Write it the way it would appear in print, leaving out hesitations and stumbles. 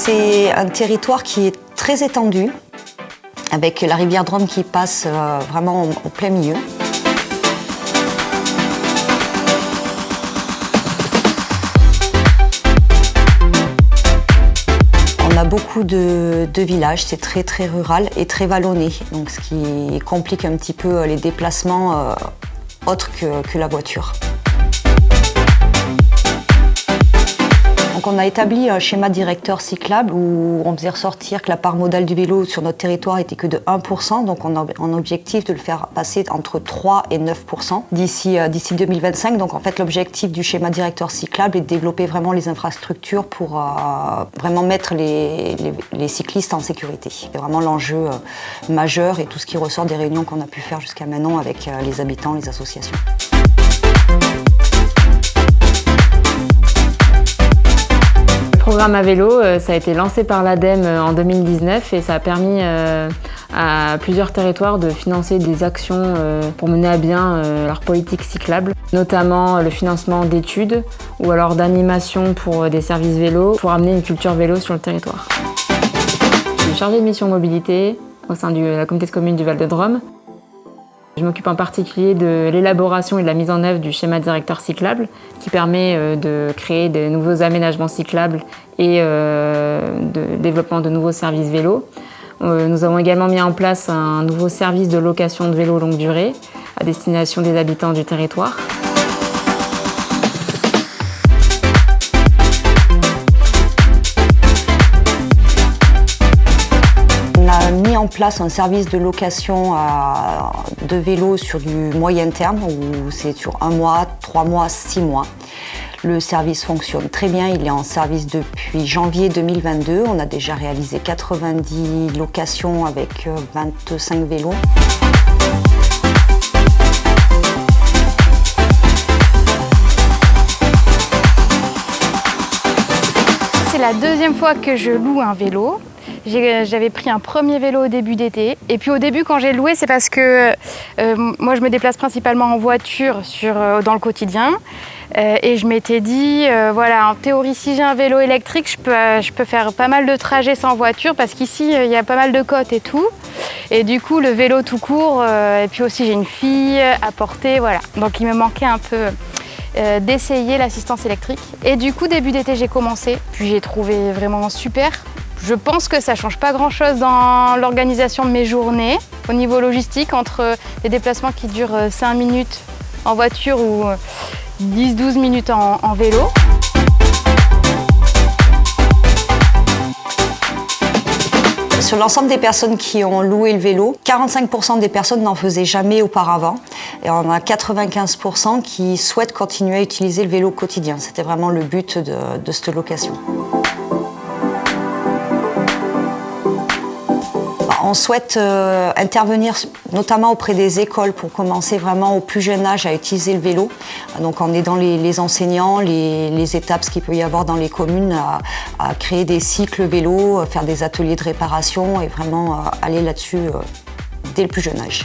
C'est un territoire qui est très étendu, avec la rivière Drôme qui passe vraiment au plein milieu. On a beaucoup de villages, c'est très rural et très vallonné, donc ce qui complique un petit peu les déplacements autres que la voiture. Donc on a établi un schéma directeur cyclable où on faisait ressortir que la part modale du vélo sur notre territoire était que de 1%, donc on a un objectif de le faire passer entre 3 et 9% d'ici 2025. Donc en fait l'objectif du schéma directeur cyclable est de développer vraiment les infrastructures pour vraiment mettre les cyclistes en sécurité. C'est vraiment l'enjeu majeur et tout ce qui ressort des réunions qu'on a pu faire jusqu'à maintenant avec les habitants, les associations. Le programme à vélo, ça a été lancé par l'ADEME en 2019 et ça a permis à plusieurs territoires de financer des actions pour mener à bien leur politique cyclable, notamment le financement d'études ou alors d'animation pour des services vélo pour amener une culture vélo sur le territoire. Je suis chargée de mission mobilité au sein de la communauté de communes du Val-de-Drôme. Je m'occupe en particulier de l'élaboration et de la mise en œuvre du schéma directeur cyclable qui permet de créer de nouveaux aménagements cyclables et de développement de nouveaux services vélos. Nous avons également mis en place un nouveau service de location de vélos longue durée à destination des habitants du territoire. Mis en place un service de location de vélos sur du moyen terme où c'est sur 1 mois, 3 mois, 6 mois. Le service fonctionne très bien, il est en service depuis janvier 2022. On a déjà réalisé 90 locations avec 25 vélos. C'est la deuxième fois que je loue un vélo. J'avais pris un premier vélo au début d'été. Et puis au début, quand j'ai loué, c'est parce que moi, je me déplace principalement en voiture dans le quotidien. Et je m'étais dit, voilà, en théorie, si j'ai un vélo électrique, je peux faire pas mal de trajets sans voiture parce qu'ici, il y a pas mal de côtes et tout. Et du coup, le vélo tout court, et puis aussi, j'ai une fille à porter, voilà. Donc, il me manquait un peu d'essayer l'assistance électrique. Et du coup, début d'été, j'ai commencé. Puis j'ai trouvé vraiment super. Je pense que ça ne change pas grand-chose dans l'organisation de mes journées. Au niveau logistique, entre les déplacements qui durent 5 minutes en voiture ou 10-12 minutes en vélo. Sur l'ensemble des personnes qui ont loué le vélo, 45% des personnes n'en faisaient jamais auparavant. Et on a 95% qui souhaitent continuer à utiliser le vélo au quotidien. C'était vraiment le but de cette location. On souhaite intervenir notamment auprès des écoles pour commencer vraiment au plus jeune âge à utiliser le vélo. Donc en aidant les enseignants, les étapes qu'il peut y avoir dans les communes à créer des cycles vélo, faire des ateliers de réparation et vraiment aller là-dessus dès le plus jeune âge.